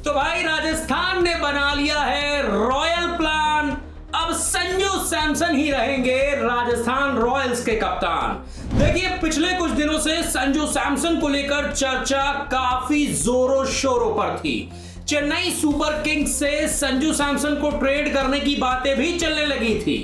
तो भाई राजस्थान ने बना लिया है रॉयल प्लान। अब संजू सैमसन ही रहेंगे राजस्थान रॉयल्स के कप्तान। देखिए पिछले कुछ दिनों से संजू सैमसन को लेकर चर्चा काफी जोरों शोरों पर थी। चेन्नई सुपर किंग्स से संजू सैमसन को ट्रेड करने की बातें भी चलने लगी थी।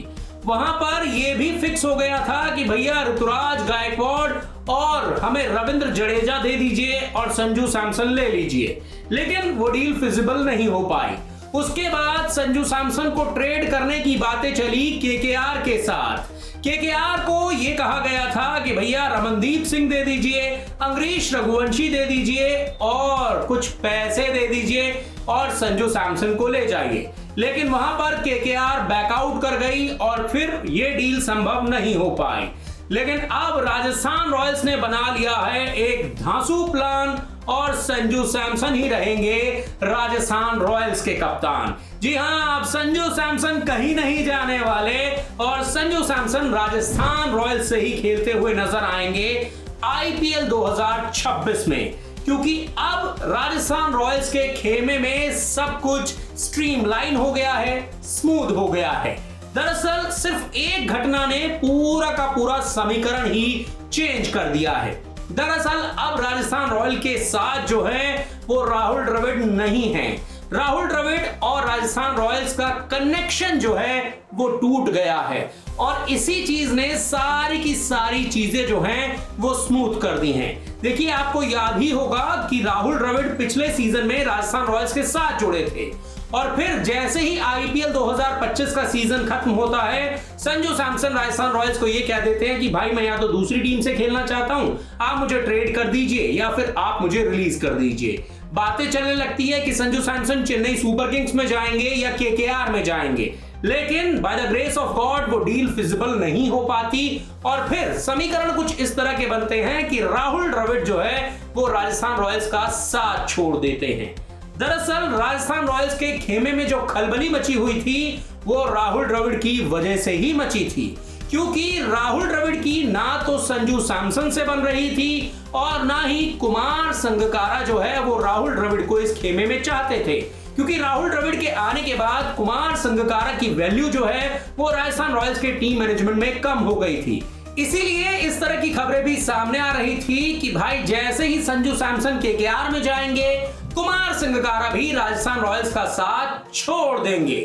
वहां पर यह भी फिक्स हो गया था कि भैया ऋतुराज गायकवाड़ और हमें रविंद्र जडेजा दे दीजिए और संजू सैमसन ले लीजिए, लेकिन वो डील फिजिबल नहीं हो पाई। उसके बाद संजू सैमसन को ट्रेड करने की बातें चली केकेआर के साथ। केकेआर को यह कहा गया था कि भैया रमनदीप सिंह दे दीजिए, अंग्रेश रघुवंशी दे दीजिए और कुछ पैसे दे दीजिए और संजू सैमसन को ले जाइए, लेकिन वहां पर केकेआर बैकआउट कर गई और फिर यह डील संभव नहीं हो पाई। लेकिन अब राजस्थान रॉयल्स ने बना लिया है एक धांसू प्लान और संजू सैमसन ही रहेंगे राजस्थान रॉयल्स के कप्तान। जी हां, अब संजू सैमसन कहीं नहीं जाने वाले और संजू सैमसन राजस्थान रॉयल्स से ही खेलते हुए नजर आएंगे आईपीएल 2026 में, क्योंकि अब राजस्थान रॉयल्स के खेमे में सब कुछ स्ट्रीमलाइन हो गया है, स्मूथ हो गया है। दरअसल सिर्फ एक घटना ने पूरा का पूरा समीकरण ही चेंज कर दिया है। दरअसल अब राजस्थान रॉयल के साथ जो है वो राहुल द्रविड़ नहीं है। राहुल द्रविड़ और राजस्थान रॉयल्स का कनेक्शन जो है वो टूट गया है और इसी चीज ने सारी की सारी चीजें जो हैं वो स्मूथ कर दी हैं। देखिए आपको याद ही होगा कि राहुल द्रविड़ पिछले सीजन में राजस्थान रॉयल्स के साथ जुड़े थे और फिर जैसे ही आईपीएल 2025 का सीजन खत्म होता है, संजू सैमसन राजस्थान रॉयल्स को ये कह देते हैं कि भाई मैं या तो दूसरी टीम से खेलना चाहता हूं, आप मुझे ट्रेड कर दीजिए या फिर आप मुझे रिलीज कर दीजिए। बातें चलने लगती है कि संजू सैमसन चेन्नई सुपर किंग्स में जाएंगे या केकेआर में जाएंगे, लेकिन by the grace of God वो डील फिजिबल नहीं हो पाती और फिर समीकरण कुछ इस तरह के बनते हैं कि राहुल द्रविड़ जो है वो राजस्थान रॉयल्स का साथ छोड़ देते हैं। दरअसल राजस्थान रॉयल्स के खेमे में जो खलबली मची हुई थी वो राहुल द्रविड़ की वजह से ही मची थी, क्योंकि राहुल द्रविड़ की ना तो संजू सैमसन से बन रही थी और ना ही कुमार संगकारा जो है वो राहुल द्रविड़ को इस खेमे में चाहते थे, क्योंकि राहुल द्रविड़ के आने के बाद कुमार संगकारा की वैल्यू जो है वो राजस्थान रॉयल्स के टीम मैनेजमेंट में कम हो गई थी। इसीलिए इस तरह की खबरें भी सामने आ रही थी कि भाई जैसे ही संजू सैमसन केकेआर में जाएंगे, कुमार संगकारा भी राजस्थान रॉयल्स का साथ छोड़ देंगे।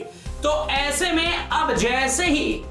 तो ऐसे में अब जैसे ही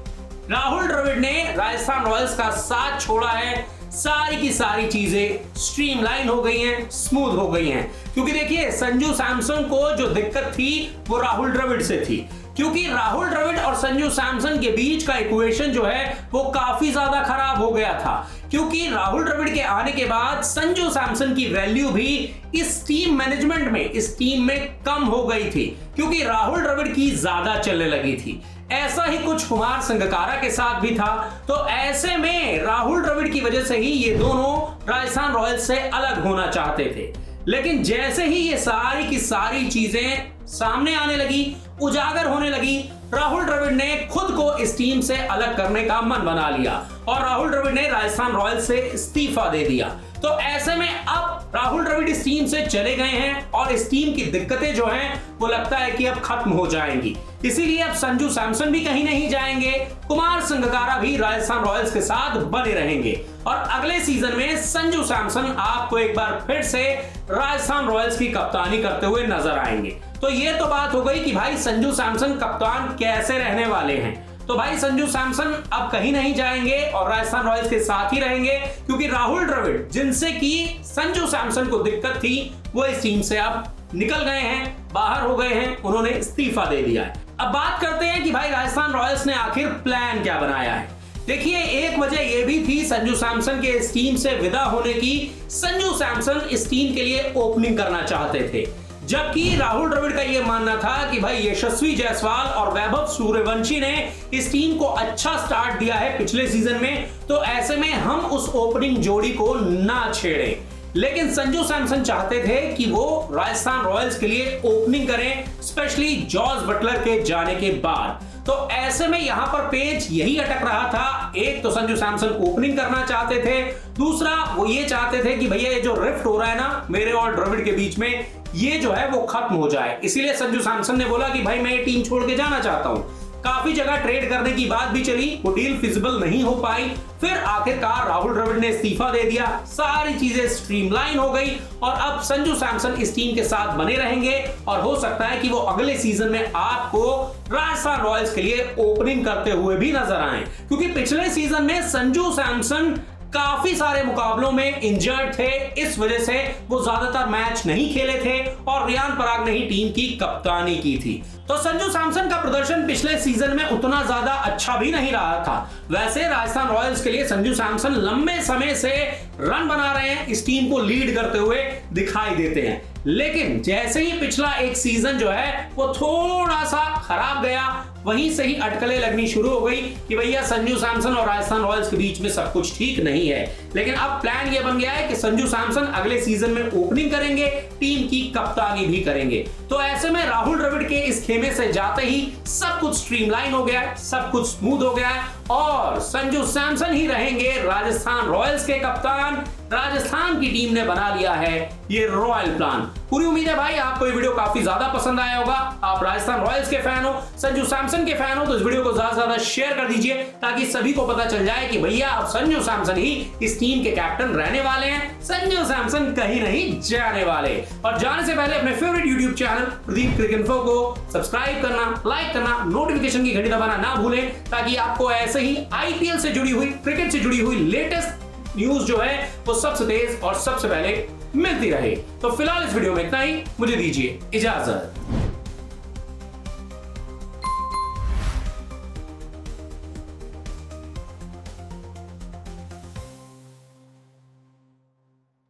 राहुल द्रविड़ ने राजस्थान रॉयल्स का साथ छोड़ा है, सारी की सारी चीजें स्ट्रीमलाइन हो गई हैं, स्मूथ हो गई हैं। क्योंकि देखिए संजू सैमसन को जो दिक्कत थी वो राहुल द्रविड़ से थी, क्योंकि राहुल द्रविड़ और संजू सैमसन के बीच का इक्वेशन जो है वो काफी ज्यादा खराब हो गया था, क्योंकि राहुल द्रविड़ के आने के बाद संजू सैमसन की वैल्यू भी इस टीम मैनेजमेंट में, इस टीम में कम हो गई थी, क्योंकि राहुल द्रविड़ की ज्यादा चलने लगी थी। ऐसा ही कुछ कुमार संगकारा के साथ भी था। तो ऐसे में राहुल द्रविड़ की वजह से ही ये दोनों राजस्थान रॉयल्स से अलग होना चाहते थे, लेकिन जैसे ही ये सारी की सारी चीजें सामने आने लगी, उजागर होने लगी, राहुल द्रविड़ ने खुद को इस टीम से अलग करने का मन बना लिया और राहुल द्रविड़ ने राजस्थान रॉयल्स से इस्तीफा दे दिया। तो ऐसे में अब राहुल द्रविड़ इस टीम से चले गए हैं और इस टीम की दिक्कतें जो हैं वो लगता है कि अब खत्म हो जाएंगी। इसीलिए अब संजू सैमसन भी कहीं नहीं जाएंगे, कुमार संगकारा भी राजस्थान रॉयल्स के साथ बने रहेंगे और अगले सीजन में संजू सैमसन आपको एक बार फिर से राजस्थान रॉयल्स की कप्तानी करते हुए नजर आएंगे। तो ये तो बात हो गई कि भाई संजू सैमसन कप्तान कैसे रहने वाले हैं। तो भाई संजू सैमसन अब कहीं नहीं जाएंगे और राजस्थान रॉयल्स के साथ ही रहेंगे, क्योंकि राहुल द्रविड़ जिनसे की संजू सैमसन को दिक्कत थी वो इस टीम से अब निकल गए हैं, बाहर हो गए हैं, उन्होंने इस्तीफा दे दिया है। अब बात करते हैं कि भाई राजस्थान रॉयल्स ने आखिर प्लान क्या बनाया है। देखिए एक वजह यह भी थी संजू सैमसन के इस टीम से विदा होने की, संजू सैमसन इस टीम के लिए ओपनिंग करना चाहते थे, जबकि राहुल द्रविड़ का यह मानना था कि भाई यशस्वी जायसवाल और वैभव सूर्यवंशी ने इस टीम को अच्छा स्टार्ट दिया है पिछले सीजन में, तो ऐसे में हम उस ओपनिंग जोड़ी को ना छेड़ें। लेकिन संजू सैमसन चाहते थे कि वो राजस्थान रॉयल्स के लिए ओपनिंग करें, स्पेशली जॉस बटलर के जाने के बाद। तो ऐसे में यहां पर पेच यही अटक रहा था। एक तो संजू सैमसन ओपनिंग करना चाहते थे, दूसरा वो ये चाहते थे कि भैया ये जो रिफ्ट हो रहा है ना मेरे और द्रविड़ के बीच में, ये जो है वो खत्म हो जाए। इसीलिए संजू सैमसन ने बोला कि भाई मैं ये टीम छोड़ के जाना चाहता हूं। काफी जगह ट्रेड करने की बात भी चली, वो डील फिजिबल नहीं हो पाई। फिर आखिरकार राहुल द्रविड़ ने इस्तीफा दे दिया, सारी चीजें स्ट्रीमलाइन हो गई और अब संजू सैमसन इस टीम के साथ बने रहेंगे और हो सकता है कि वो अगले सीजन में आपको राजस्थान रॉयल्स के लिए ओपनिंग करते हुए भी नजर आए, क्योंकि पिछले सीजन में संजू सैमसन काफी सारे मुकाबलों में इंजर्ड थे। इस वजह से वो ज्यादातर मैच नहीं खेले थे और रियान पराग ने ही टीम की कप्तानी की थी। तो संजू सैमसन का प्रदर्शन पिछले सीजन में उतना ज्यादा अच्छा भी नहीं रहा था। वैसे राजस्थान रॉयल्स के लिए संजू सैमसन लंबे समय से रन बना रहे हैं, इस टीम को लीड करते हुए दिखाई देते हैं। लेकिन जैसे ही पिछला एक सीजन जो है वो थोड़ा सा खराब गया, वहीं से ही अटकलें लगनी शुरू हो गई कि भैया संजू सैमसन और राजस्थान रॉयल्स के बीच में सब कुछ ठीक नहीं है। लेकिन अब प्लान ये बन गया है कि संजू सैमसन अगले सीजन में ओपनिंग करेंगे, टीम की कप्तानी भी करेंगे। तो ऐसे में राहुल द्रविड़ के इस खेमे से जाते ही सब कुछ स्ट्रीमलाइन हो गया है, सब कुछ स्मूथ हो गया है और संजू सैमसन ही रहेंगे राजस्थान रॉयल्स के कप्तान। राजस्थान की टीम ने बना लिया है ये रॉयल प्लान। पूरी उम्मीद है भाई आपको ये वीडियो काफी ज्यादा पसंद आया होगा। आप राजस्थान रॉयल्स के फैन हो, संजू सैमसन के फैन हो, तो इस वीडियो को ज्यादा से ज्यादा शेयर कर दीजिए ताकि सभी को पता चल जाए कि भैया अब संजू सैमसन ही इस टीम के कैप्टन रहने वाले हैं। संजू सैमसन कहीं नहीं जाने वाले। और जाने से पहले अपने फेवरेट यूट्यूब चैनल प्रदीप क्रिक इन्फो को सब्सक्राइब करना, लाइक करना, नोटिफिकेशन की घंटी दबाना ना भूलें ताकि आपको ऐसे ही आईपीएल से जुड़ी हुई, क्रिकेट से जुड़ी हुई लेटेस्ट न्यूज जो है वो सबसे तेज और सबसे पहले मिलती रहे। तो फिलहाल इस वीडियो में इतना ही, मुझे दीजिए इजाजत।